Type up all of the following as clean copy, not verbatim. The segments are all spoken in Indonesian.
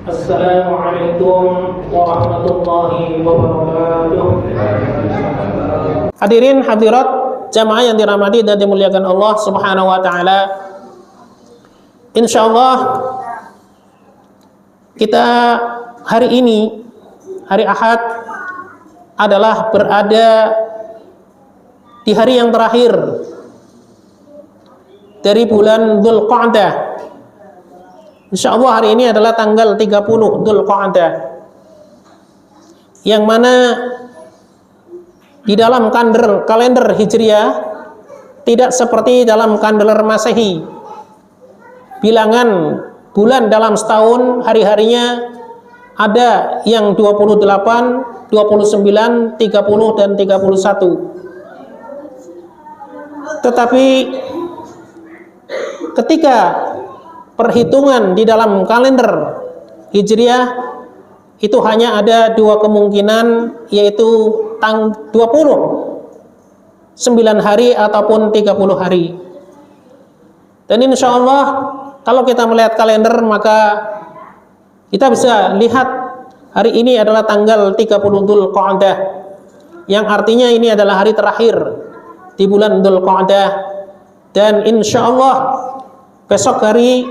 Assalamualaikum warahmatullahi wabarakatuh. Hadirin hadirat jamaah yang dirahmati dan dimuliakan Allah Subhanahu wa taala. Insyaallah kita hari ini, hari Ahad, adalah berada di hari yang terakhir dari bulan Dzulqa'dah. Insyaallah hari ini adalah tanggal 30 Dzulqa'dah, yang mana di dalam kalender Hijriah tidak seperti dalam kalender Masehi. Bilangan bulan dalam setahun hari-harinya ada yang 28, 29, 30 dan 31. Tetapi ketika perhitungan di dalam kalender Hijriah itu hanya ada dua kemungkinan, yaitu 29 hari ataupun 30 hari. Dan insya Allah kalau kita melihat kalender, maka kita bisa lihat hari ini adalah tanggal 30 Dzulqa'dah, yang artinya ini adalah hari terakhir di bulan Dzulqa'dah. Dan insya Allah besok hari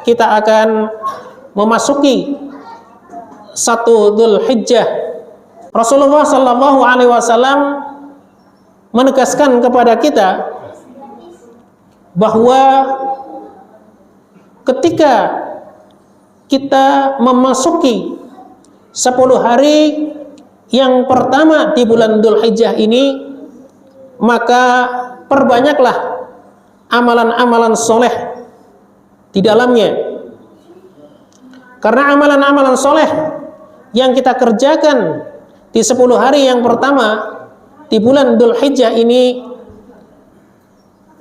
kita akan memasuki 1 Dzulhijjah. Rasulullah Shallallahu Alaihi Wasallam menegaskan kepada kita bahwa ketika kita memasuki 10 hari yang pertama di bulan Dzulhijjah ini, maka perbanyaklah amalan-amalan soleh di dalamnya. Karena amalan-amalan soleh yang kita kerjakan di 10 hari yang pertama di bulan Dzulhijjah ini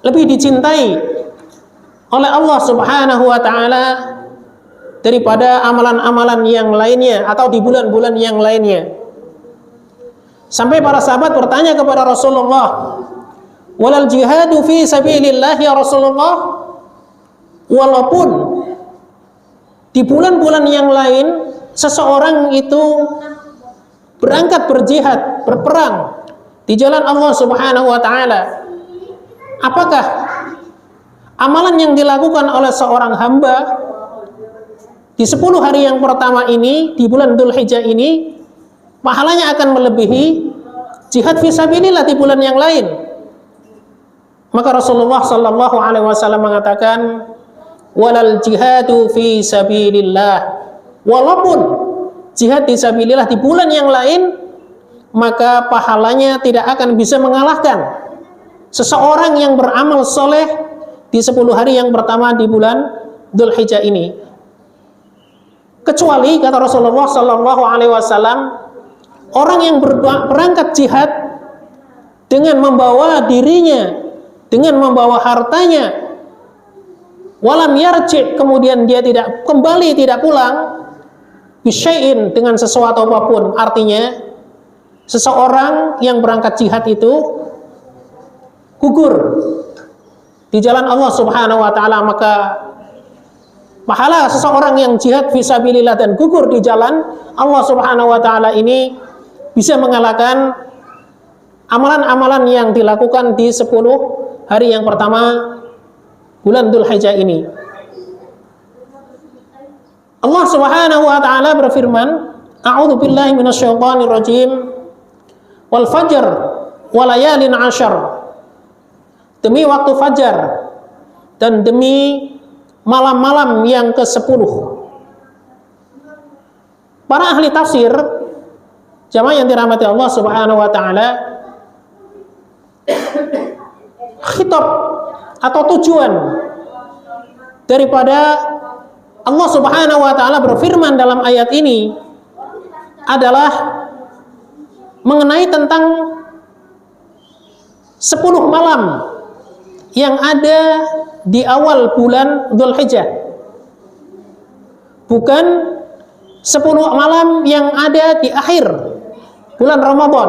lebih dicintai oleh Allah Subhanahu wa taala daripada amalan-amalan yang lainnya atau di bulan-bulan yang lainnya. Sampai para sahabat bertanya kepada Rasulullah, "Walal jihadu fi sabilillah ya Rasulullah?" Walaupun di bulan-bulan yang lain seseorang itu berangkat berjihad, berperang di jalan Allah Subhanahu wa taala, apakah amalan yang dilakukan oleh seorang hamba di 10 hari yang pertama ini di bulan Dzulhijjah ini pahalanya akan melebihi jihad fisabilillah di bulan yang lain? Maka Rasulullah Shallallahu Alaihi Wasallam mengatakan, walal jihadu fi sabilillah, walaupun jihad di sabilillah di bulan yang lain, maka pahalanya tidak akan bisa mengalahkan seseorang yang beramal soleh di 10 hari yang pertama di bulan Dzulhijjah ini. Kecuali, kata Rasulullah Shallallahu Alaihi Wasallam, orang yang berangkat jihad dengan membawa dirinya, dengan membawa hartanya, walam yarji', kemudian dia tidak kembali, tidak pulang, bisyai'in, dengan sesuatu apapun. Artinya seseorang yang berangkat jihad itu gugur di jalan Allah Subhanahu wa taala, maka pahala seseorang yang jihad fisabilillah dan gugur di jalan Allah Subhanahu wa taala ini bisa mengalahkan amalan-amalan yang dilakukan di 10 hari yang pertama bulan Dzulhijjah ini. Allah Subhanahu wa taala berfirman, a'udzu billahi minasyaitonir rajim, wal fajr walayalin 'ashar, demi waktu fajar dan demi malam-malam yang ke-10. Para ahli tafsir, jamaah yang dirahmati Allah Subhanahu wa taala, khitab atau tujuan daripada Allah Subhanahu wa taala berfirman dalam ayat ini adalah mengenai tentang 10 malam yang ada di awal bulan Dzulhijjah, bukan 10 malam yang ada di akhir bulan Ramadan.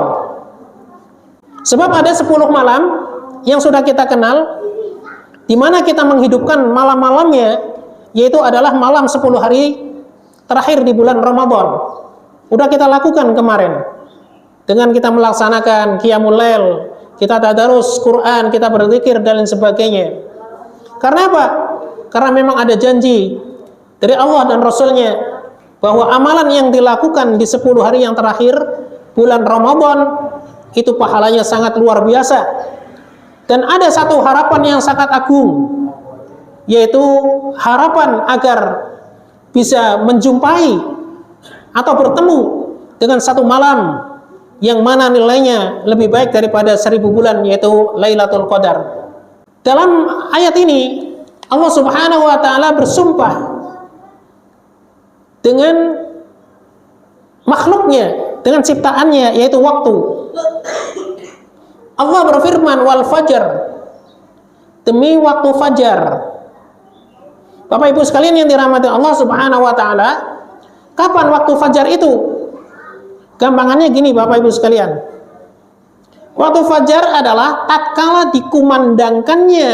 Sebab ada 10 malam yang sudah kita kenal, di mana kita menghidupkan malam-malamnya, yaitu adalah malam 10 hari terakhir di bulan Ramadan. Udah kita lakukan kemarin. Dengan kita melaksanakan qiyamul lail, kita tadarus Quran, kita berzikir dan lain sebagainya. Karena apa? Karena memang ada janji dari Allah dan Rasulnya bahwa amalan yang dilakukan di 10 hari yang terakhir bulan Ramadan itu pahalanya sangat luar biasa. Dan ada satu harapan yang sangat agung, yaitu harapan agar bisa menjumpai atau bertemu dengan satu malam yang mana nilainya lebih baik daripada 1000 bulan, yaitu Lailatul Qadar. Dalam ayat ini Allah Subhanahu wa taala bersumpah dengan makhluknya, dengan ciptaannya, yaitu waktu. Allah berfirman, wal fajar, demi waktu fajar. Bapak Ibu sekalian yang dirahmati Allah Subhanahu wa taala, kapan waktu fajar itu? Gampangannya gini Bapak Ibu sekalian. Waktu fajar adalah tatkala dikumandangkannya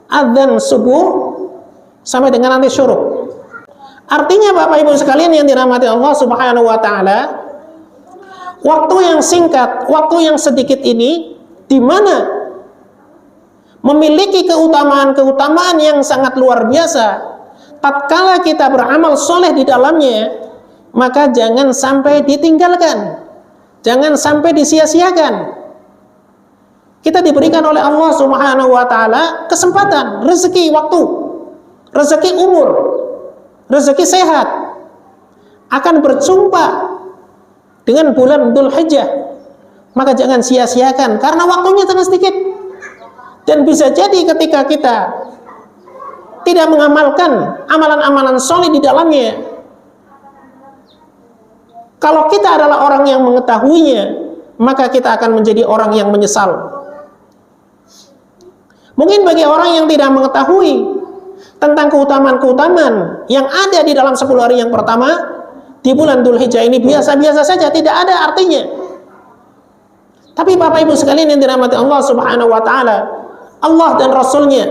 adzan subuh sampai dengan nanti syuruk. Artinya Bapak Ibu sekalian yang dirahmati Allah Subhanahu wa taala, waktu yang singkat, waktu yang sedikit ini di mana memiliki keutamaan-keutamaan yang sangat luar biasa. Tatkala kita beramal soleh di dalamnya, maka jangan sampai ditinggalkan, jangan sampai disia-siakan. Kita diberikan oleh Allah Subhanahu wa taala kesempatan, rezeki waktu, rezeki umur, rezeki sehat, akan berjumpa dengan bulan Dzulhijjah. Maka jangan sia-siakan karena waktunya sangat sedikit. Dan bisa jadi ketika kita tidak mengamalkan amalan-amalan soleh di dalamnya, kalau kita adalah orang yang mengetahuinya, maka kita akan menjadi orang yang menyesal. Mungkin bagi orang yang tidak mengetahui tentang keutamaan-keutamaan yang ada di dalam 10 hari yang pertama di bulan Dzulhijjah ini biasa-biasa saja, tidak ada artinya. Tapi Bapak Ibu sekalian yang dirahmati Allah Subhanahu wa taala, Allah dan Rasulnya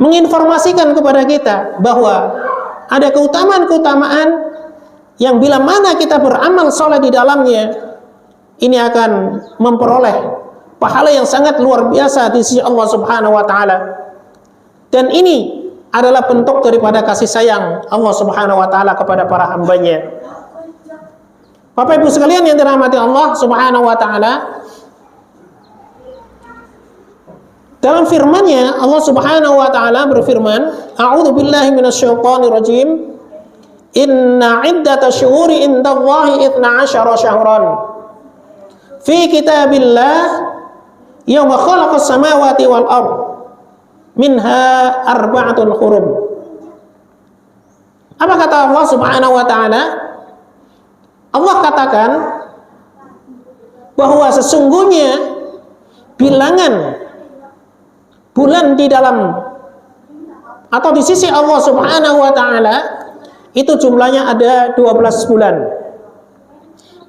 menginformasikan kepada kita bahwa ada keutamaan-keutamaan yang bila mana kita beramal soleh di dalamnya, ini akan memperoleh pahala yang sangat luar biasa di sisi Allah Subhanahu wa taala. Dan ini adalah bentuk daripada kasih sayang Allah Subhanahu wa taala kepada para hambanya. Bapak Ibu sekalian yang dirahmati Allah Subhanahu wa taala, dalam firman-Nya Allah Subhanahu wa taala berfirman, a'udzu billahi minasyaitonir rajim, inna iddatash syuhuri indallahi 12 syahran fi kitabillah yauma khalaqas samawati wal ard minha arba'atun hurum. Apa kata Allah Subhanahu wa taala? Allah katakan bahwa sesungguhnya bilangan bulan di dalam atau di sisi Allah Subhanahu wa taala itu jumlahnya ada 12 bulan.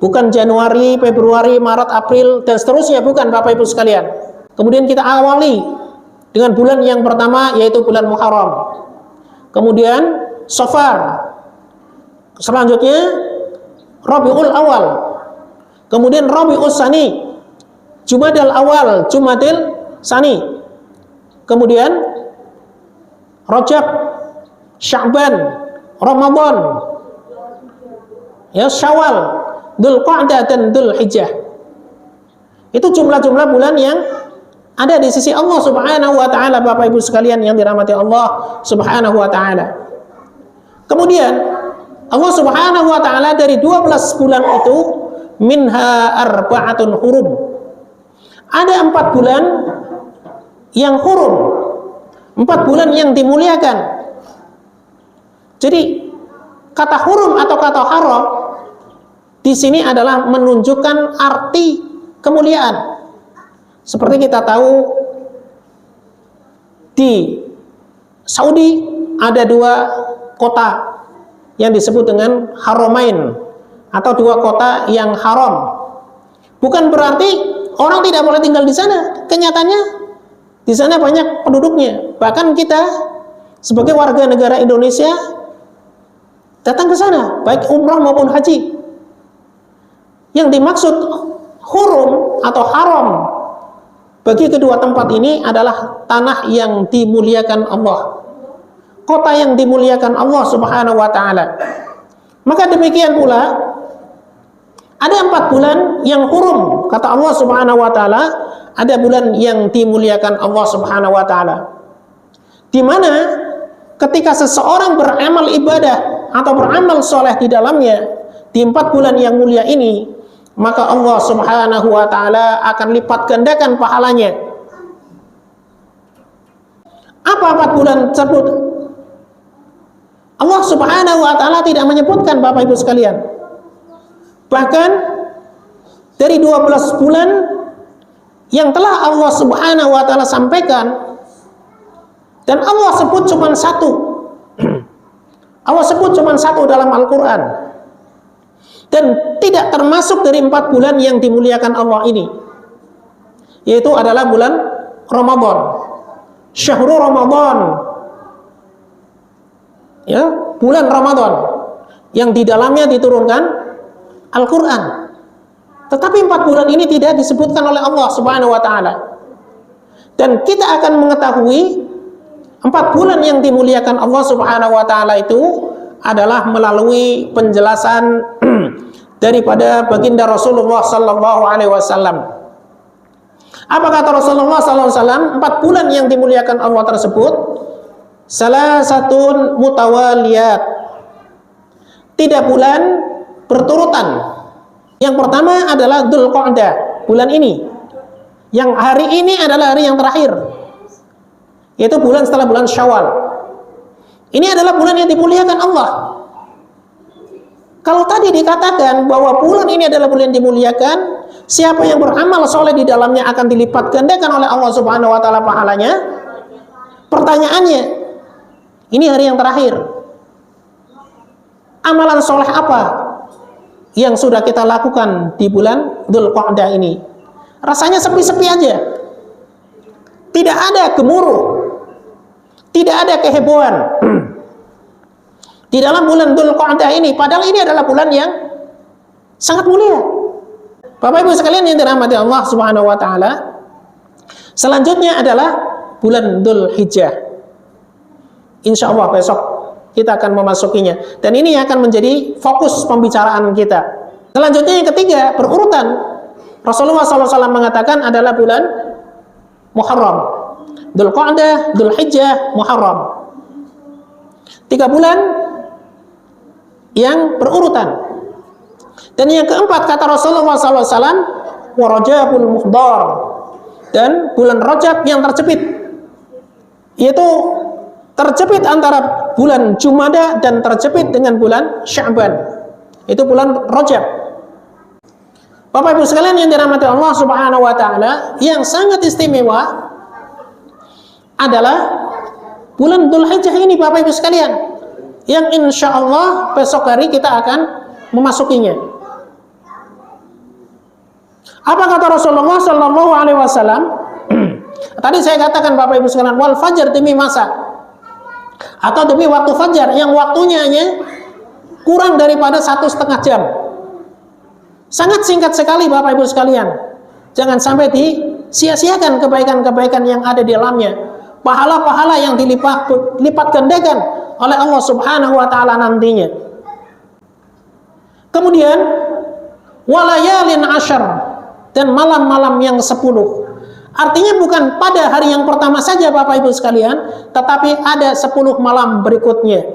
Bukan Januari, Februari, Maret, April dan seterusnya, bukan Bapak Ibu sekalian. Kemudian kita awali dengan bulan yang pertama, yaitu bulan Muharram. Kemudian Safar. Selanjutnya Rabiul Awal. Kemudian Rabiul Tsani, Jumadil Awal, Jumadil Tsani. Kemudian Rajab, Sya'ban, Ramadan, ya, Syawal, Dzulqa'dah dan Dzulhijjah. Itu jumlah-jumlah bulan yang ada di sisi Allah Subhanahu wa taala, Bapak Ibu sekalian yang dirahmati Allah Subhanahu wa taala. Kemudian Allah Subhanahu wa taala dari 12 bulan itu minha arba'atun hurum. Ada 4 bulan yang hurum, 4 bulan yang dimuliakan. Jadi kata hurum atau kata haram di sini adalah menunjukkan arti kemuliaan. Seperti kita tahu di Saudi ada 2 kota yang disebut dengan Haramain atau 2 kota yang haram. Bukan berarti orang tidak boleh tinggal di sana. Kenyataannya di sana banyak penduduknya. Bahkan kita sebagai warga negara Indonesia datang ke sana, baik umrah maupun haji. Yang dimaksud hurum atau haram bagi kedua tempat ini adalah tanah yang dimuliakan Allah, kota yang dimuliakan Allah Subhanahu wa ta'ala. Maka demikian pula ada 4 bulan yang hurum, kata Allah Subhanahu wa ta'ala, ada bulan yang dimuliakan Allah Subhanahu wa ta'ala, di mana ketika seseorang beramal ibadah atau beramal soleh di dalamnya di 4 bulan yang mulia ini, maka Allah Subhanahu wa ta'ala akan lipat gandakan pahalanya. Apa 4 bulan tersebut? Allah Subhanahu wa ta'ala tidak menyebutkan, Bapak Ibu sekalian. Bahkan dari 12 bulan yang telah Allah Subhanahu wa ta'ala sampaikan, dan Allah sebut cuma 1. Allah sebut cuma 1 dalam Al-Quran, dan tidak termasuk dari 4 bulan yang dimuliakan Allah ini, yaitu adalah bulan Ramadan, Syahrul Ramadan, ya, bulan Ramadan yang di dalamnya diturunkan Al-Quran. Tetapi 4 bulan ini tidak disebutkan oleh Allah Subhanahu wa ta'ala. Dan kita akan mengetahui 4 bulan yang dimuliakan Allah Subhanahu wa ta'ala itu adalah melalui penjelasan daripada baginda Rasulullah sallallahu alaihi wasallam. Apa kata Rasulullah sallallahu alaihi wasallam? 4 bulan yang dimuliakan Allah tersebut, salasatun mutawaliyat, 3 bulan berturutan. Yang pertama adalah Dzulqa'dah, bulan ini. Yang hari ini adalah hari yang terakhir, yaitu bulan setelah bulan Syawal. Ini adalah bulan yang dimuliakan Allah. Kalau tadi dikatakan bahwa bulan ini adalah bulan yang dimuliakan, siapa yang beramal soleh di dalamnya akan dilipat gandakan oleh Allah Subhanahu wa ta'ala pahalanya. Pertanyaannya, ini hari yang terakhir, amalan soleh apa yang sudah kita lakukan di bulan Dzulqa'dah ini? Rasanya sepi-sepi aja, tidak ada gemuruh, tidak ada kehebohan di dalam bulan Dzulqa'dah ini, padahal ini adalah bulan yang sangat mulia. Bapak Ibu sekalian yang dirahmati Allah Subhanahu wa ta'ala, selanjutnya adalah bulan Dzulhijjah. Insya Allah besok kita akan memasukinya, dan ini akan menjadi fokus pembicaraan kita. Selanjutnya yang ketiga, berurutan, Rasulullah SAW mengatakan adalah bulan Muharram. Dzulqa'dah, Dzulhijjah, Muharram, 3 bulan yang berurutan. Dan yang keempat kata Rasulullah SAW, wa Rajabul Muhdar, dan bulan Rajab yang terjepit, yaitu terjepit antara bulan Jumada dan terjepit dengan bulan Sya'ban, itu bulan Rajab. Bapak Ibu sekalian yang dirahmati Allah Subhanahu wa ta'ala, yang sangat istimewa adalah bulan Dzulhijjah ini, Bapak Ibu sekalian, yang insya Allah besok hari kita akan memasukinya. Apa kata Rasulullah Sallallahu Alaihi Wasallam? Tadi saya katakan Bapak Ibu sekalian, wal fajar, demi masa atau demi waktu fajar yang waktunya hanya kurang daripada 1,5 jam. Sangat singkat sekali Bapak Ibu sekalian. Jangan sampai disia-siakan kebaikan-kebaikan yang ada di dalamnya, pahala-pahala yang dilipat gandakan oleh Allah Subhanahu wa ta'ala nantinya. Kemudian walayalin asyar, dan malam-malam yang 10. Artinya bukan pada hari yang pertama saja Bapak Ibu sekalian, tetapi ada 10 malam berikutnya.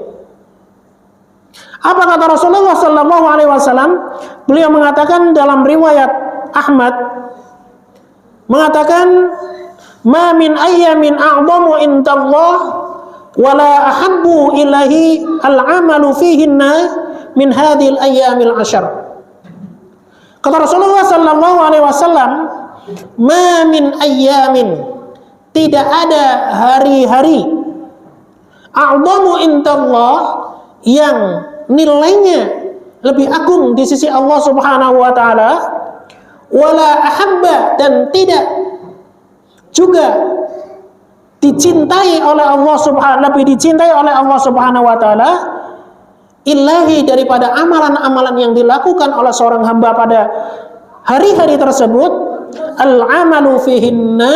Apa kata Rasulullah sallallahu alaihi wasallam? Beliau mengatakan dalam riwayat Ahmad, mengatakan, ma min ayyamin a'zamu indallah wala ahabbu ilahi al-amalu fihinna min hadhil ayyamil ashar. Kata Rasulullah sallallahu alaihi wasallam, ma min ayyamin, tidak ada hari-hari, a'zamu indallah, yang nilainya lebih agung di sisi Allah Subhanahu wa ta'ala, wala ahabba, dan tidak juga dicintai oleh Allah Subhanahu, lebih dicintai oleh Allah Subhanahu wa ta'ala, ilahi, daripada amalan-amalan yang dilakukan oleh seorang hamba pada hari-hari tersebut, al-amalu fihinna,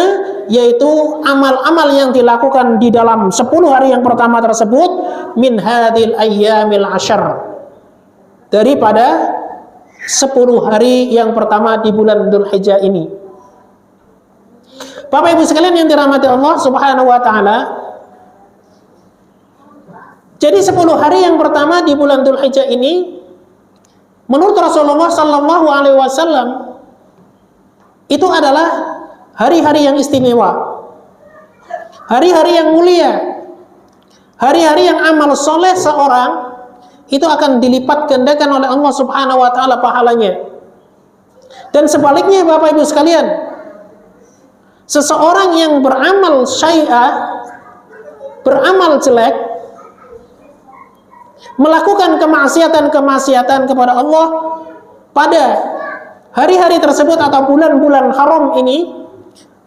yaitu amal-amal yang dilakukan di dalam 10 hari yang pertama tersebut, min hadhil ayyamil ashar, daripada 10 hari yang pertama di bulan Dzulhijjah ini. Bapak Ibu sekalian yang dirahmati Allah Subhanahu wa taala, jadi 10 hari yang pertama di bulan Dzulhijjah ini menurut Rasulullah sallallahu alaihi wasallam itu adalah hari-hari yang istimewa, hari-hari yang mulia, hari-hari yang amal soleh seorang itu akan dilipat gandakan oleh Allah Subhanahu wa taala pahalanya. Dan sebaliknya Bapak Ibu sekalian, seseorang yang beramal syai'ah, beramal jelek, melakukan kemaksiatan kepada Allah pada hari-hari tersebut atau bulan-bulan haram ini,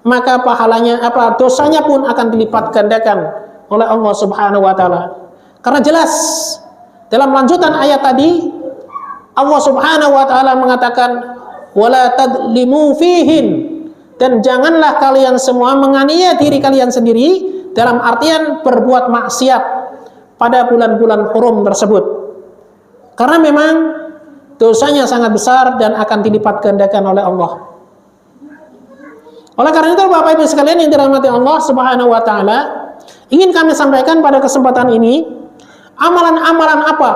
maka pahalanya dosanya pun akan dilipat gandakan oleh Allah Subhanahu wa taala. Karena jelas dalam lanjutan ayat tadi Allah Subhanahu wa taala mengatakan wala tadlimu fihin, dan janganlah kalian semua menganiaya diri kalian sendiri, dalam artian berbuat maksiat pada bulan-bulan hurum tersebut, karena memang dosanya sangat besar dan akan dilipat gandakan oleh Allah. Oleh karena itu Bapak Ibu sekalian yang dirahmati Allah Subhanahu wa taala, ingin kami sampaikan pada kesempatan ini, amalan-amalan apa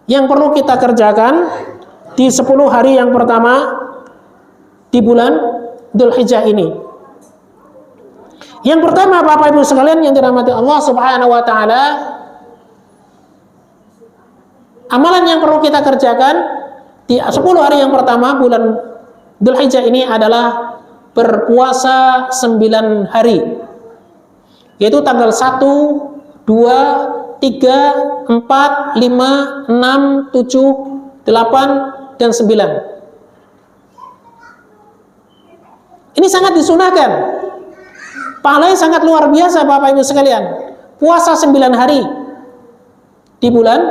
yang perlu kita kerjakan di 10 hari yang pertama di bulan Dzulhijjah ini. Yang pertama Bapak Ibu sekalian yang dirahmati Allah Subhanahu wa taala, amalan yang perlu kita kerjakan di 10 hari yang pertama bulan Dzulhijjah ini adalah berpuasa 9 hari, yaitu tanggal 1, 2, 3, 4, 5, 6, 7, 8, dan 9. Ini sangat disunahkan. Pahalanya sangat luar biasa Bapak Ibu sekalian. Puasa 9 hari di bulan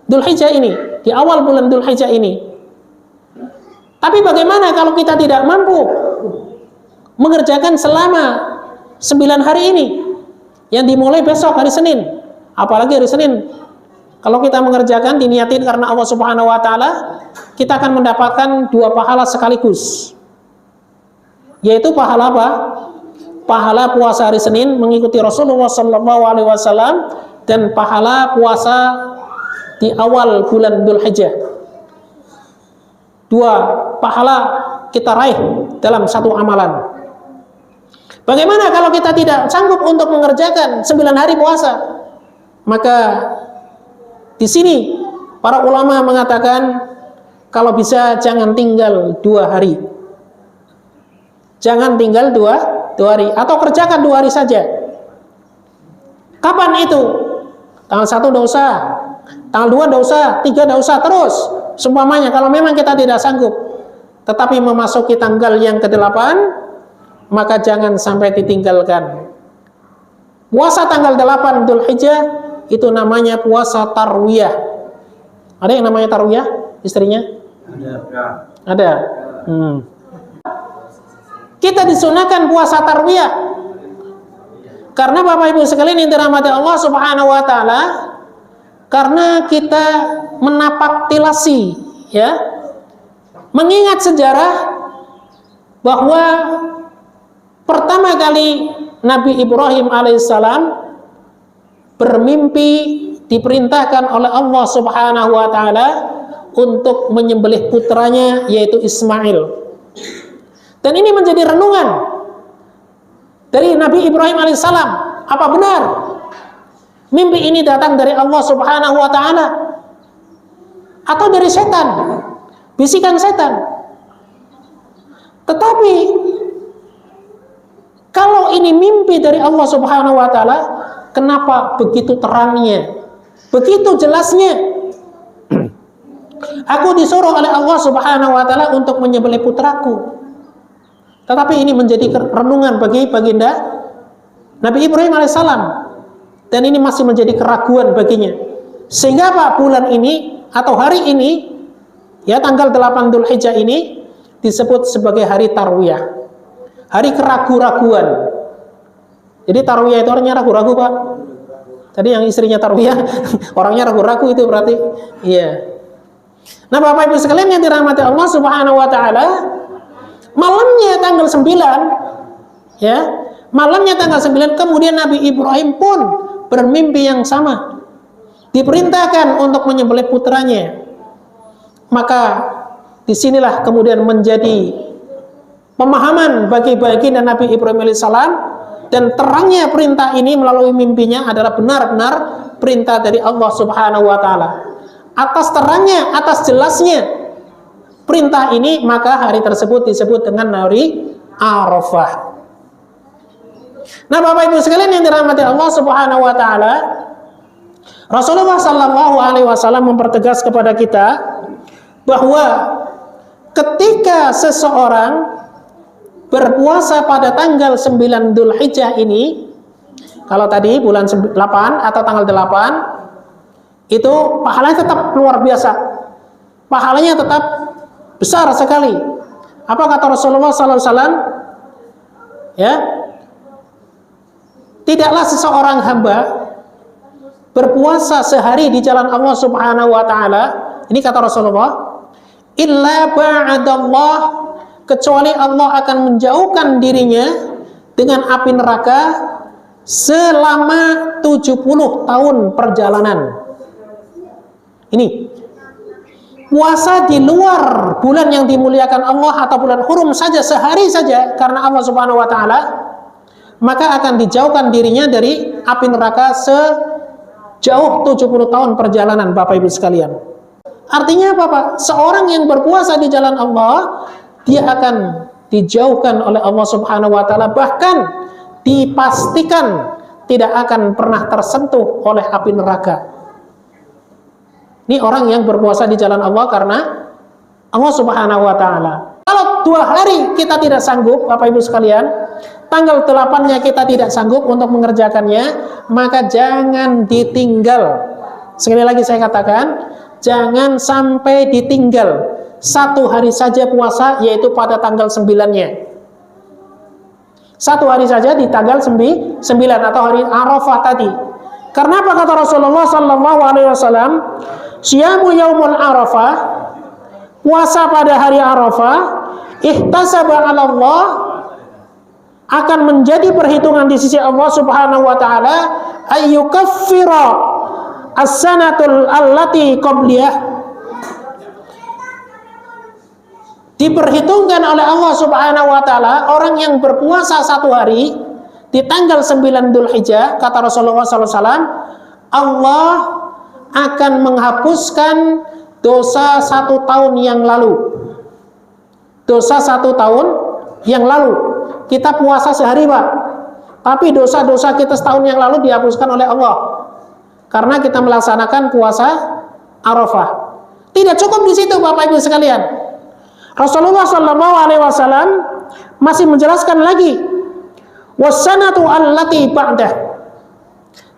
Dzulhijjah ini, di awal bulan Dzulhijjah ini. Tapi bagaimana kalau kita tidak mampu mengerjakan selama 9 hari ini yang dimulai besok hari Senin? Apalagi hari Senin, kalau kita mengerjakan diniatin karena Allah Subhanahu wa taala, kita akan mendapatkan 2 pahala sekaligus. Yaitu pahala apa? Pahala puasa hari Senin mengikuti Rasulullah sallallahu alaihi wasallam, dan pahala puasa di awal bulan Dzulhijjah. 2 pahala kita raih dalam satu amalan. Bagaimana kalau kita tidak sanggup untuk mengerjakan 9 hari puasa? Maka di sini para ulama mengatakan kalau bisa jangan tinggal 2 hari. Jangan tinggal 2 hari, atau kerjakan 2 hari saja. Kapan itu? Tanggal 1 enggak usah, tanggal 2 enggak usah, 3 enggak usah, terus seumpamanya kalau memang kita tidak sanggup. Tetapi memasuki tanggal yang ke-8, maka jangan sampai ditinggalkan. Puasa tanggal 8 Dzulhijjah itu namanya puasa tarwiyah. Ada yang namanya tarwiyah? Istrinya? Ada. Kita disunahkan puasa tarwiyah karena Bapak Ibu sekalian yang dirahmati Allah Subhanahu wa taala, karena kita menapaktilasi, ya, mengingat sejarah bahwa pertama kali Nabi Ibrahim alaihissalam bermimpi diperintahkan oleh Allah Subhanahu wa taala untuk menyembelih putranya yaitu Ismail. Dan ini menjadi renungan dari Nabi Ibrahim alaihissalam. Apa benar mimpi ini datang dari Allah Subhanahu wa taala atau dari setan, bisikan setan? Tetapi kalau ini mimpi dari Allah Subhanahu wa taala, kenapa begitu terangnya, begitu jelasnya? Aku disuruh oleh Allah Subhanahu wa taala untuk menyembelih putraku. Tetapi ini menjadi renungan bagi baginda Nabi Ibrahim alaihissalam, dan ini masih menjadi keraguan baginya. Sehingga Pak, bulan ini atau hari ini, ya tanggal 8 Dzulhijjah ini disebut sebagai hari tarwiyah, hari keragu-raguan. Jadi tarwiyah itu orangnya ragu-ragu Pak. Tadi yang istrinya tarwiyah, orangnya ragu-ragu itu berarti. Iya. Nah Bapak Ibu sekalian yang dirahmati Allah Subhanahu wa taala, malamnya tanggal 9, ya, malamnya tanggal 9 kemudian Nabi Ibrahim pun bermimpi yang sama. Diperintahkan untuk menyembelih putranya. Maka disinilah kemudian menjadi pemahaman bagi baginda Nabi Ibrahim alaihissalam, dan terangnya perintah ini melalui mimpinya adalah benar-benar perintah dari Allah Subhanahu wa taala. Atas terangnya, atas jelasnya perintah ini, maka hari tersebut disebut dengan hari Arafah. Nah, Bapak Ibu sekalian yang dirahmati Allah Subhanahu wa taala, Rasulullah sallallahu alaihi wasallam mempertegas kepada kita bahwa ketika seseorang berpuasa pada tanggal 9 Dzulhijjah ini, kalau tadi bulan 8 atau tanggal 8, itu pahalanya tetap luar biasa. Pahalanya tetap besar sekali. Apa kata Rasulullah sallallahu alaihi wasallam? Ya. Tidaklah seseorang hamba berpuasa sehari di jalan Allah Subhanahu wa taala, ini kata Rasulullah, illa ba'adallah, kecuali Allah akan menjauhkan dirinya dengan api neraka selama 70 tahun perjalanan. Ini puasa di luar bulan yang dimuliakan Allah atau bulan hurum saja, sehari saja karena Allah Subhanahu wa taala, maka akan dijauhkan dirinya dari api neraka sejauh 70 tahun perjalanan, Bapak Ibu sekalian. Artinya apa Pak? Seorang yang berpuasa di jalan Allah, dia akan dijauhkan oleh Allah Subhanahu wa taala, bahkan dipastikan tidak akan pernah tersentuh oleh api neraka. Ini orang yang berpuasa di jalan Allah karena Allah Subhanahu wa taala. Kalau 2 hari kita tidak sanggup, Bapak Ibu sekalian, tanggal 8-nya kita tidak sanggup untuk mengerjakannya, maka jangan ditinggal. Sekali lagi saya katakan, jangan sampai ditinggal 1 hari saja puasa, yaitu pada tanggal 9-nya. 1 hari saja di tanggal 9 atau hari Arafah tadi. Karena apa kata Rasulullah sallallahu alaihi wasallam? Syiamu yaumul Arafah, puasa pada hari Arafah, ihtasaba 'ala Allah, akan menjadi perhitungan di sisi Allah Subhanahu wa taala, ayyukaffira as-sanatul allati qabliyah, diperhitungkan oleh Allah Subhanahu wa taala orang yang berpuasa 1 hari di tanggal 9 Dzulhijjah, kata Rasulullah SAW, Allah akan menghapuskan dosa 1 tahun yang lalu. Dosa 1 tahun yang lalu. Kita puasa sehari Pak, tapi dosa-dosa kita setahun yang lalu dihapuskan oleh Allah karena kita melaksanakan puasa Arafah. Tidak cukup di situ Bapak Ibu sekalian. Rasulullah SAW masih menjelaskan lagi, wassanatu allati ba'dah,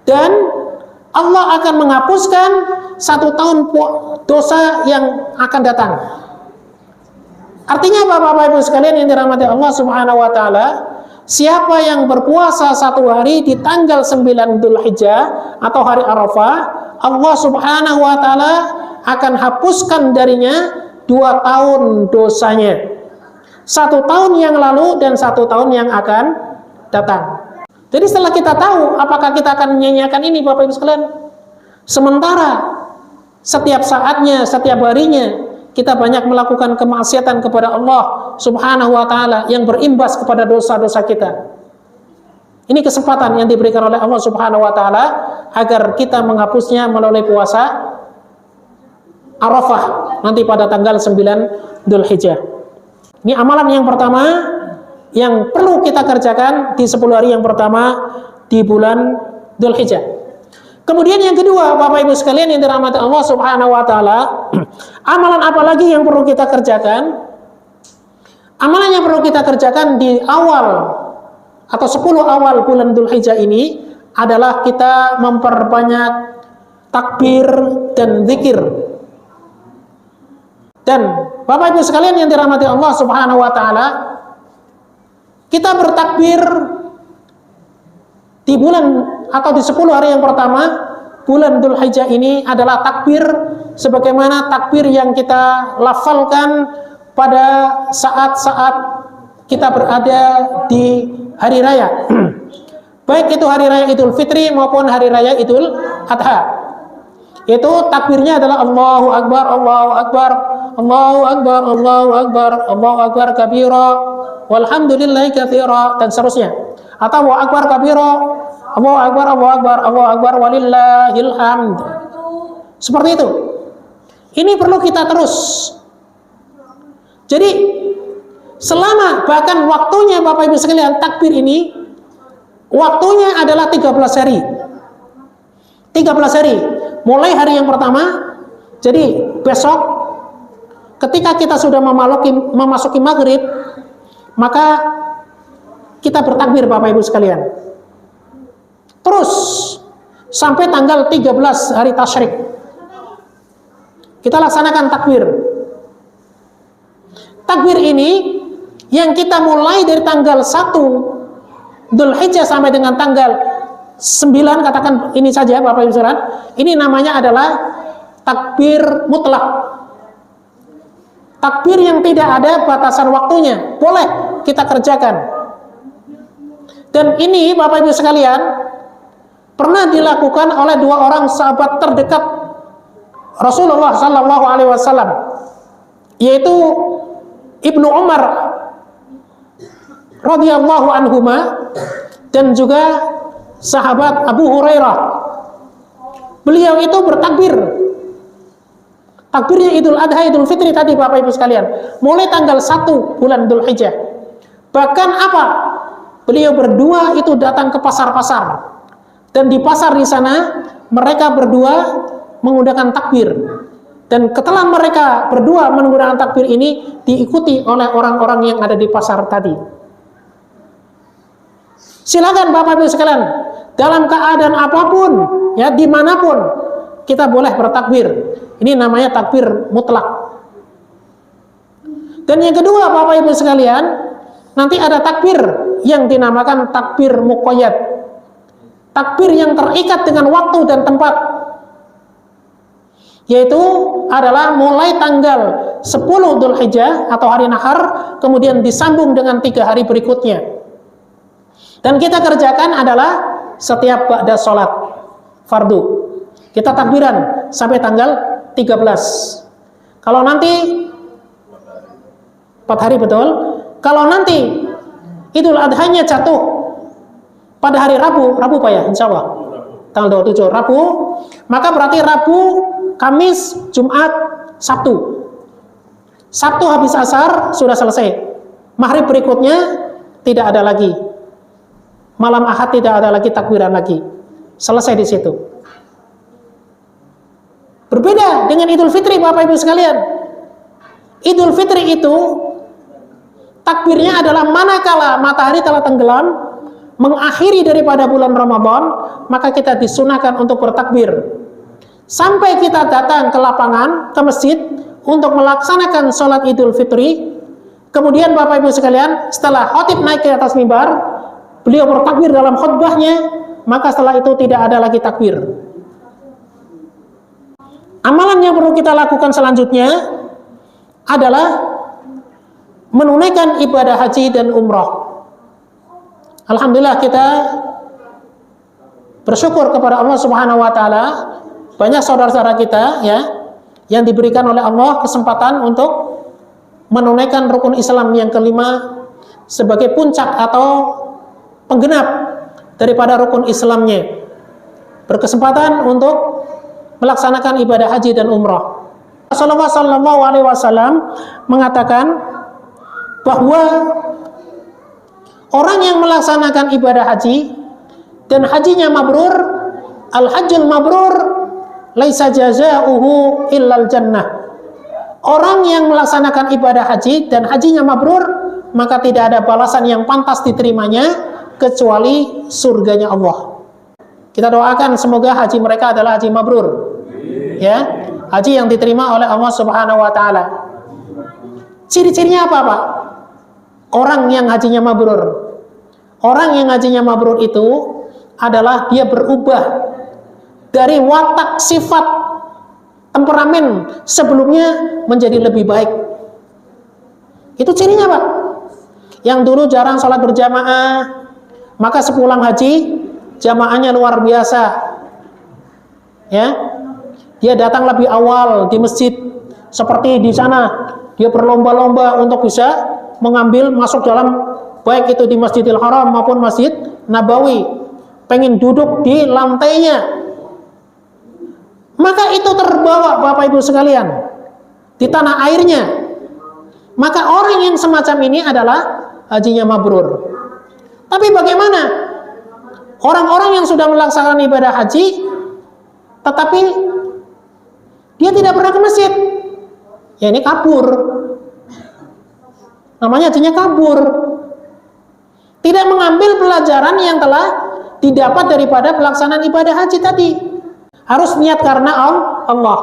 dan Allah akan menghapuskan 1 tahun dosa yang akan datang. Artinya Bapak Ibu sekalian yang dirahmati Allah Subhanahu wa taala, siapa yang berpuasa 1 hari di tanggal 9 Dzulhijjah atau hari Arafah, Allah Subhanahu wa taala akan hapuskan darinya 2 tahun dosanya. 1 tahun yang lalu dan 1 tahun yang akan datang. Jadi setelah kita tahu, apakah kita akan menyanyiakan ini Bapak Ibu sekalian? Sementara setiap saatnya, setiap harinya kita banyak melakukan kemaksiatan kepada Allah Subhanahu wa taala yang berimbas kepada dosa-dosa kita. Ini kesempatan yang diberikan oleh Allah Subhanahu wa taala agar kita menghapusnya melalui puasa Arafah nanti pada tanggal 9 Dzulhijjah. Ini amalan yang pertama yang perlu kita kerjakan di 10 hari yang pertama di bulan Dzulhijjah. Kemudian yang kedua, Bapak Ibu sekalian yang dirahmati Allah Subhanahu wa taala, amalan apa lagi yang perlu kita kerjakan? Amalan yang perlu kita kerjakan di awal atau 10 awal bulan Dzulhijjah ini adalah kita memperbanyak takbir dan zikir. Dan Bapak Ibu sekalian yang dirahmati Allah Subhanahu wa taala, kita bertakbir di bulan atau di 10 hari yang pertama bulan Dzulhijjah ini adalah takbir sebagaimana takbir yang kita lafalkan pada saat-saat kita berada di hari raya. Baik itu hari raya Idul Fitri maupun hari raya Idul Adha. Itu takbirnya adalah Allahu Akbar, Allahu Akbar, Allahu Akbar, Allahu Akbar, Allahu Akbar kabira, walhamdulillahi katsira, dan seterusnya. Atau Allahu Akbar kabira, Allahu Akbar, Allahu Akbar, Allahu Akbar, walillahil hamd. Seperti itu. Ini perlu kita terus. Jadi selama bahkan waktunya Bapak Ibu sekalian takbir ini waktunya adalah 13 hari. 13 hari. Mulai hari yang pertama, jadi besok ketika kita sudah memasuki maghrib, maka kita bertakbir Bapak Ibu sekalian. Terus sampai tanggal 13 hari tasyrik kita laksanakan takbir. Takbir ini yang kita mulai dari tanggal 1 Dzulhijjah sampai dengan tanggal 9, katakan ini saja Bapak Ibu sekalian, ini namanya adalah takbir mutlak. Takbir yang tidak ada batasan waktunya, boleh kita kerjakan. Dan ini Bapak Ibu sekalian pernah dilakukan oleh 2 orang sahabat terdekat Rasulullah sallallahu alaihi wasallam, yaitu Ibnu Umar radhiyallahu anhuma dan juga sahabat Abu Hurairah. Beliau itu bertakbir. Takbirnya Idul Adha, Idul Fitri tadi Bapak Ibu sekalian, mulai tanggal 1 bulan Dzulhijjah. Bahkan apa? Beliau berdua itu datang ke pasar-pasar. Dan di pasar di sana mereka berdua menggunakan takbir. Dan setelah mereka berdua menggunakan takbir ini diikuti oleh orang-orang yang ada di pasar tadi. Silakan Bapak Ibu sekalian, dalam keadaan apapun, ya dimanapun kita boleh bertakbir. Ini namanya takbir mutlak. Dan yang kedua Bapak Ibu sekalian, nanti ada takbir yang dinamakan takbir muqayyad. Takbir yang terikat dengan waktu dan tempat. Yaitu adalah mulai tanggal 10 Dzulhijjah atau hari nahar, kemudian disambung dengan 3 hari berikutnya. Dan kita kerjakan adalah setiap ba'da sholat fardu. Kita takbiran sampai tanggal 13. Kalau nanti 4 hari betul. Kalau nanti Idul Adhanya jatuh pada hari Rabu Pak ya, insya Allah tanggal 27 Rabu, maka berarti Rabu, Kamis, Jumat, Sabtu. Sabtu habis asar sudah selesai. Maghrib berikutnya tidak ada lagi. Malam Ahad tidak ada lagi takbiran lagi. Selesai di situ. Berbeda dengan Idul Fitri Bapak Ibu sekalian. Idul Fitri itu takbirnya adalah manakala matahari telah tenggelam, mengakhiri daripada bulan Ramadan, maka kita disunahkan untuk bertakbir. Sampai kita datang ke lapangan, ke masjid untuk melaksanakan sholat Idul Fitri. Kemudian Bapak Ibu sekalian, setelah khatib naik ke atas mimbar, beliau bertakbir dalam khutbahnya, maka setelah itu tidak ada lagi takbir. Amalan yang perlu kita lakukan selanjutnya adalah menunaikan ibadah haji dan umrah. Alhamdulillah kita bersyukur kepada Allah Subhanahu wa taala, banyak saudara-saudara kita ya yang diberikan oleh Allah kesempatan untuk menunaikan rukun Islam yang kelima sebagai puncak atau penggenap daripada rukun Islamnya, berkesempatan untuk melaksanakan ibadah haji dan umrah. Rasulullah sallallahu alaihi wasallam mengatakan bahwa orang yang melaksanakan ibadah haji dan hajinya mabrur, al-hajjul mabrur laisa jazaohu illal jannah. Orang yang melaksanakan ibadah haji dan hajinya mabrur, maka tidak ada balasan yang pantas diterimanya kecuali surganya Allah. Kita doakan semoga haji mereka adalah haji mabrur. Ya, haji yang diterima oleh Allah Subhanahu wa taala. Ciri-cirinya apa, Pak? Orang yang hajinya mabrur. Orang yang hajinya mabrur itu adalah dia berubah dari watak, sifat, temperamen sebelumnya menjadi lebih baik. Itu cirinya, Pak. Yang dulu jarang sholat berjamaah, maka sepulang haji jamaahnya luar biasa. Ya, dia datang lebih awal di masjid, seperti di sana dia berlomba-lomba untuk bisa mengambil masuk dalam, baik itu di Masjidil Haram maupun Masjid Nabawi, pengen duduk di lantainya. Maka itu terbawa, Bapak Ibu sekalian, di tanah airnya. Maka orang yang semacam ini adalah hajinya mabrur. Tapi bagaimana orang-orang yang sudah melaksanakan ibadah haji tetapi dia tidak pernah ke masjid? Ya, ini kabur. Namanya hajinya kabur. Tidak mengambil pelajaran yang telah didapat daripada pelaksanaan ibadah haji tadi. Harus niat karena Allah.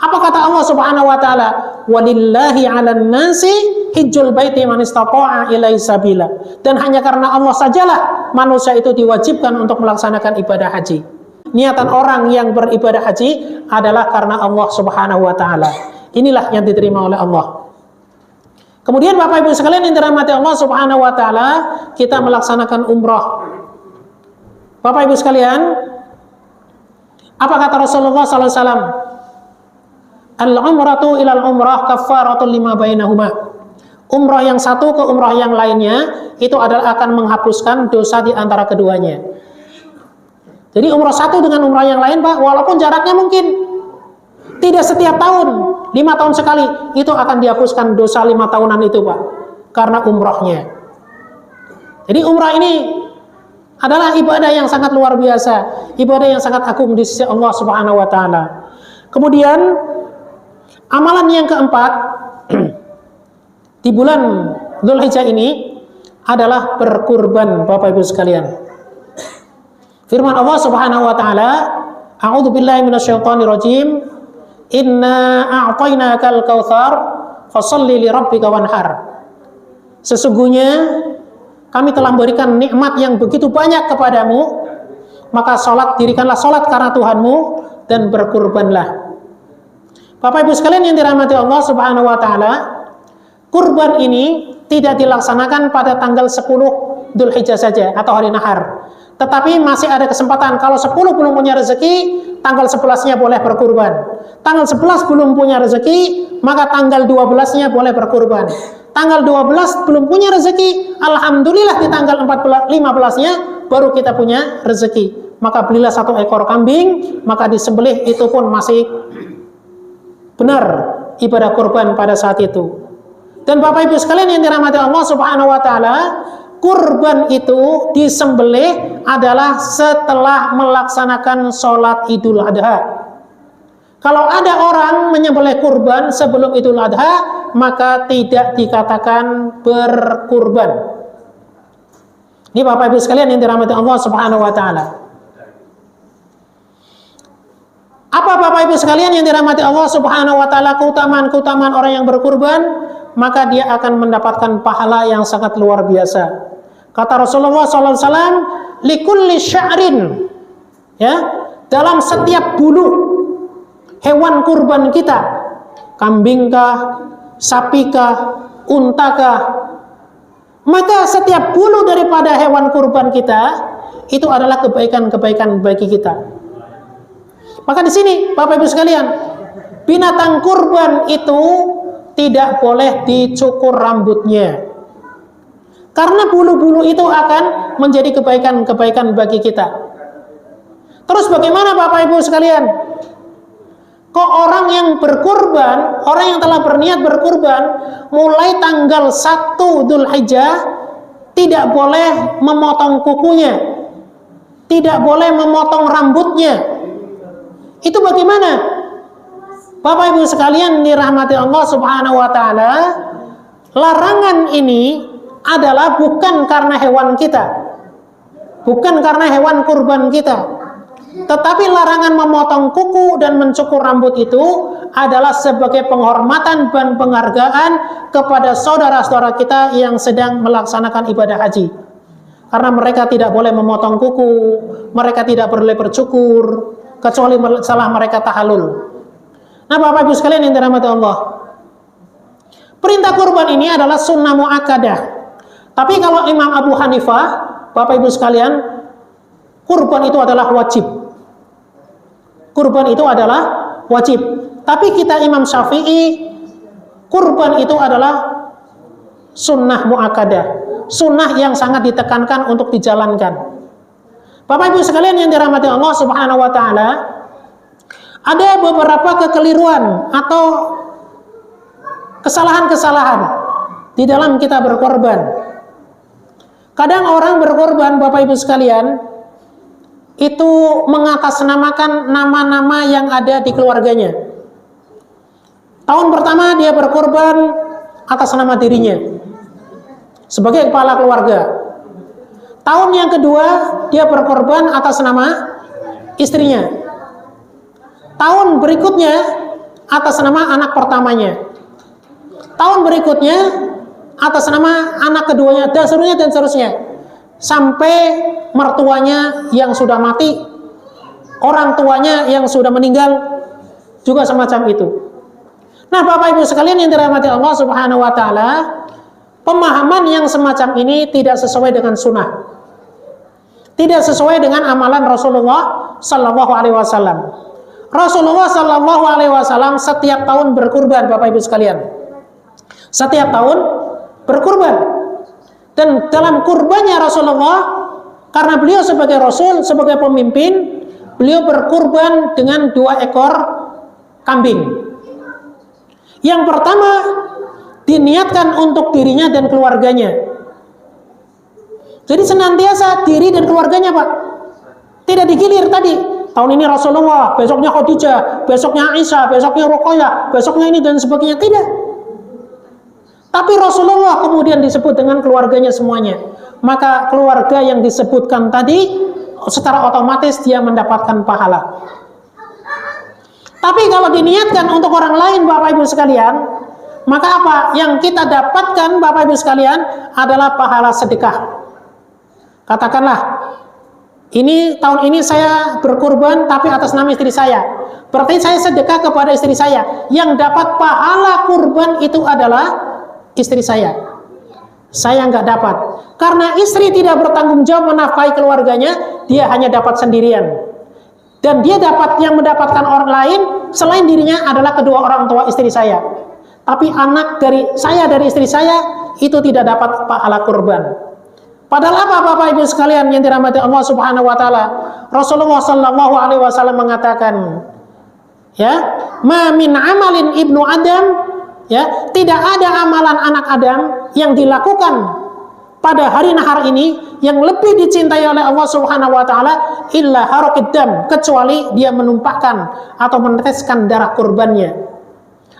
Apa kata Allah Subhanahu wa taala? Walillahi 'alan nasi hijjul baiti man istata'a ilaihi sabila. Dan hanya karena Allah sajalah manusia itu diwajibkan untuk melaksanakan ibadah haji. Niatan orang yang beribadah haji adalah karena Allah Subhanahu wa taala. Inilah yang diterima oleh Allah. Kemudian Bapak Ibu sekalian yang dirahmati Allah Subhanahu wa taala, kita melaksanakan umrah. Bapak Ibu sekalian, apa kata Rasulullah sallallahu alaihi wasallam? Al-umratu ilal umrah kaffaratul lima bainahuma. Umrah yang satu ke umrah yang lainnya itu adalah akan menghapuskan dosa di antara keduanya. Jadi umrah satu dengan umrah yang lain, Pak, walaupun jaraknya mungkin tidak setiap tahun, 5 tahun sekali, itu akan dihapuskan dosa 5 tahunan itu, Pak, karena umrahnya. Jadi umrah ini adalah ibadah yang sangat luar biasa, ibadah yang sangat agung di sisi Allah Subhanahu wa taala. Kemudian amalan yang keempat di bulan Dzulhijjah ini adalah berkurban, Bapak Ibu sekalian. Firman Allah Subhanahu wa taala, A'udzu billahi minasyaitonir rajim. Inna a'tainakal kautsar fasholli li rabbika wanhar. Sesungguhnya kami telah memberikan nikmat yang begitu banyak kepadamu, maka dirikanlah salat karena Tuhanmu dan berkurbanlah. Bapak Ibu sekalian yang dirahmati Allah Subhanahu wa taala, kurban ini tidak dilaksanakan pada tanggal 10 Dzulhijjah saja atau hari nahar. Tetapi masih ada kesempatan, kalau 10 belum punya rezeki, tanggal 11-nya boleh berkurban. Tanggal 11 belum punya rezeki, maka tanggal 12-nya boleh berkurban. Tanggal 12 belum punya rezeki, alhamdulillah di tanggal 15-nya baru kita punya rezeki. Maka belilah 1 ekor kambing, maka disembelih, itu pun masih benar ibadah kurban pada saat itu. Dan Bapak Ibu sekalian yang dirahmati Allah Subhanahu wa taala, kurban itu disembelih adalah setelah melaksanakan sholat Idul Adha. Kalau ada orang menyembelih kurban sebelum Idul Adha, maka tidak dikatakan berkurban. Ini Bapak Ibu sekalian yang dirahmati Allah Subhanahu wa taala. Apa Bapak Ibu sekalian yang dirahmati Allah Subhanahu wa taala keutamaan-keutamaan orang yang berkurban? Maka dia akan mendapatkan pahala yang sangat luar biasa. Kata Rasulullah sallallahu alaihi wasallam, likulli sya'rin, ya, dalam setiap bulu hewan kurban kita, kambingkah, sapikah, untakah, maka setiap bulu daripada hewan kurban kita itu adalah kebaikan-kebaikan bagi kita. Maka di sini Bapak Ibu sekalian, binatang kurban itu tidak boleh dicukur rambutnya, karena bulu-bulu itu akan menjadi kebaikan-kebaikan bagi kita. Terus bagaimana Bapak Ibu sekalian? Kok orang yang berkurban, orang yang telah berniat berkurban, mulai tanggal 1 Dzulhijjah tidak boleh memotong kukunya, tidak boleh memotong rambutnya. Itu bagaimana? Bapak Ibu sekalian dirahmati Allah Subhanahu wa taala, larangan ini adalah bukan karena hewan kita, bukan karena hewan kurban kita, Tetapi larangan memotong kuku dan mencukur rambut itu adalah sebagai penghormatan dan penghargaan kepada saudara-saudara kita yang sedang melaksanakan ibadah haji. Karena mereka tidak boleh memotong kuku, mereka tidak boleh bercukur, kecuali salah mereka tahallul. Nah, Bapak Ibu sekalian yang dirahmati Allah, perintah kurban ini adalah sunnah muakkadah. Tapi kalau Imam Abu Hanifah, Bapak Ibu sekalian, kurban itu adalah wajib. Kurban itu adalah wajib. Tapi kita Imam Syafi'i, kurban itu adalah sunnah muakkadah, sunnah yang sangat ditekankan untuk dijalankan. Bapak Ibu sekalian yang dirahmati Allah Subhanahu wa taala, ada beberapa kekeliruan atau kesalahan-kesalahan di dalam kita berkorban. Kadang orang berkorban, Bapak Ibu sekalian, itu mengatasnamakan nama-nama yang ada di keluarganya. Tahun pertama dia berkorban atas nama dirinya sebagai kepala keluarga. Tahun yang kedua dia berkorban atas nama istrinya. Tahun berikutnya atas nama anak pertamanya. Tahun berikutnya atas nama anak keduanya, dan seterusnya. Sampai mertuanya yang sudah mati, orang tuanya yang sudah meninggal, juga semacam itu. Nah, Bapak Ibu sekalian yang dirahmati Allah Subhanahu wa taala, pemahaman yang semacam ini tidak sesuai dengan sunnah, tidak sesuai dengan amalan Rasulullah Sallallahu Alaihi Wasallam. Rasulullah Sallallahu Alaihi Wasallam setiap tahun berkurban, Bapak Ibu sekalian, setiap tahun berkurban. Dan dalam kurbannya Rasulullah, karena beliau sebagai Rasul, sebagai pemimpin, beliau berkurban dengan 2 ekor kambing. Yang pertama diniatkan untuk dirinya dan keluarganya. Jadi senantiasa diri dan keluarganya, Pak. Tidak digilir tadi. Tahun ini Rasulullah, besoknya Khadijah, besoknya Aisyah, besoknya Ruqayyah, besoknya ini dan sebagainya. Tidak. Tapi Rasulullah kemudian disebut dengan keluarganya semuanya. Maka keluarga yang disebutkan tadi secara otomatis dia mendapatkan pahala. Tapi kalau diniatkan untuk orang lain, Bapak Ibu sekalian, maka apa yang kita dapatkan, Bapak Ibu sekalian, adalah pahala sedekah. Katakanlah, tahun ini saya berkurban tapi atas nama istri saya. Berarti saya sedekah kepada istri saya. Yang dapat pahala kurban itu adalah istri saya. Saya nggak dapat. Karena istri tidak bertanggung jawab menafkahi keluarganya, dia hanya dapat sendirian. Dan dia yang mendapatkan orang lain selain dirinya adalah kedua orang tua istri saya. Tapi anak dari istri saya itu tidak dapat pahala kurban. Padahal apa, Bapak Ibu sekalian yang dirahmati Allah Subhanahu wa taala? Rasulullah sallallahu alaihi wasallam mengatakan, ya, "Ma min amalin ibnu Adam", ya, tidak ada amalan anak Adam yang dilakukan pada hari nahar ini yang lebih dicintai oleh Allah Subhanahu wa taala illa haraqid dam, kecuali dia menumpahkan atau meneteskan darah kurbannya.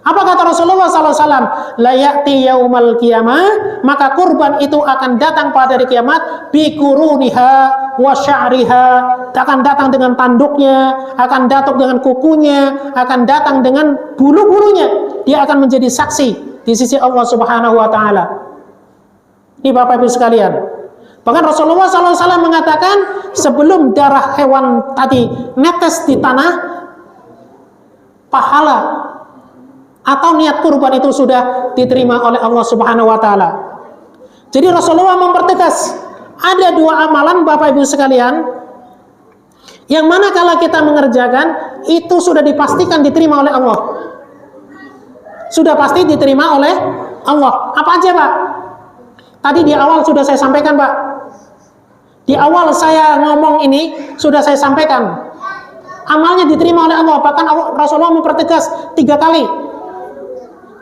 Apa kata Rasulullah SAW? La ya'ti yaumal qiyamah, maka kurban itu akan datang pada hari kiamat bi quruniha wa sya'riha, akan datang dengan tanduknya, akan datang dengan kukunya, akan datang dengan bulu-bulunya. Dia akan menjadi saksi di sisi Allah Subhanahu wa taala. Ini Bapak Ibu sekalian. Bahkan Rasulullah SAW mengatakan sebelum darah hewan tadi netes di tanah, pahala atau niat kurban itu sudah diterima oleh Allah Subhanahu wa taala. Jadi Rasulullah mempertegas ada 2 amalan, Bapak Ibu sekalian, yang mana kalau kita mengerjakan itu sudah dipastikan diterima oleh Allah. Sudah pasti diterima oleh Allah. Apa aja, Pak? Tadi di awal sudah saya sampaikan, Pak. Di awal saya ngomong ini sudah saya sampaikan. Amalnya diterima oleh Allah. Bahkan Rasulullah mempertegas 3 kali.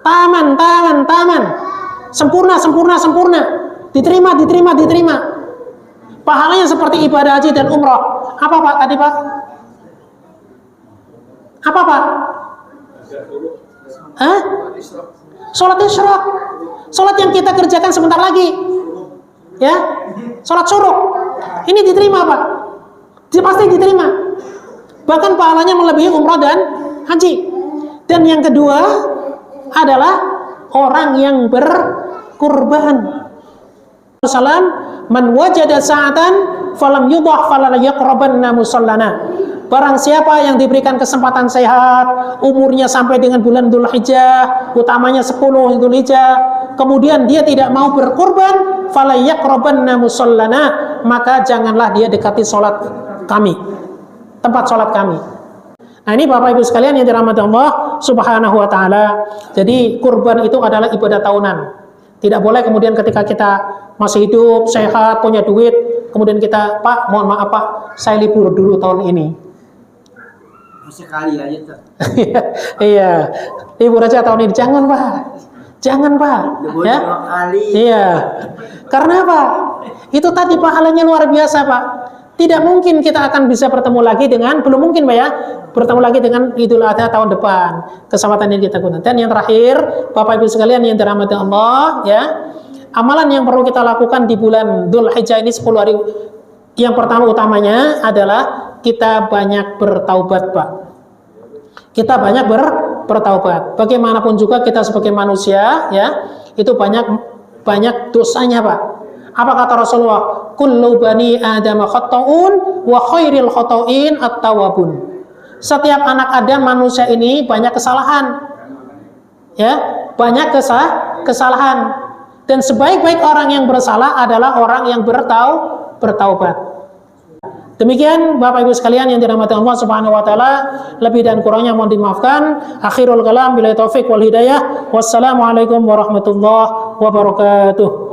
Taman. Sempurna. Diterima. Pahalanya seperti ibadah haji dan umrah. Apa, Pak, tadi, Pak? Apa, Pak? Hah? Sholat isyraq. Sholat yang kita kerjakan sebentar lagi. Ya? Sholat syuruk. Ini diterima, Pak. Pasti diterima. Bahkan pahalanya melebihi umrah dan haji. Dan yang kedua adalah orang yang berkurban. Salam, man wajada sa'atan falam yudhah fala yaqrabanna musallana. Barang siapa yang diberikan kesempatan sehat, umurnya sampai dengan bulan Dzulhijjah, utamanya 10 Dzulhijjah, kemudian dia tidak mau berkurban, fala yaqrabanna musallana, maka janganlah dia dekati salat kami, tempat salat kami. Nah, ini Bapak Ibu sekalian yang dirahmati Allah Subhanahu wa taala. Jadi kurban itu adalah ibadah tahunan. Tidak boleh kemudian ketika kita masih hidup, sehat, punya duit, kemudian kita, Pak, mohon maaf Pak, saya libur dulu tahun ini. Sekali aja tuh. Iya, libur aja tahun ini. Jangan Pak, jangan Pak. Ya? Iya. Karena apa? Itu tadi pahalanya luar biasa Pak. Tidak mungkin kita akan bisa bertemu lagi dengan, belum mungkin Pak ya, bertemu lagi dengan Idul Adha tahun depan. Kesempatan yang kita gunakan. Dan yang terakhir, Bapak Ibu sekalian yang dirahmati Allah, ya, amalan yang perlu kita lakukan di bulan Dzulhijjah ini 10 hari. Yang pertama utamanya adalah kita banyak bertaubat Pak. Kita banyak bertaubat. Bagaimanapun juga kita sebagai manusia, ya, itu banyak dosanya Pak. Apa kata Rasulullah? Kullu bani Adam khata'un wa khairil khata'in at-tawwabun. Setiap anak Adam manusia ini banyak kesalahan. Ya, banyak kesalahan. Dan sebaik-baik orang yang bersalah adalah orang yang bertaubat. Demikian Bapak Ibu sekalian yang dirahmati Allah Subhanahu wa taala, lebih dan kurangnya mohon dimaafkan. Akhirul kalam billahi taufik wal hidayah. Wassalamualaikum warahmatullahi wabarakatuh.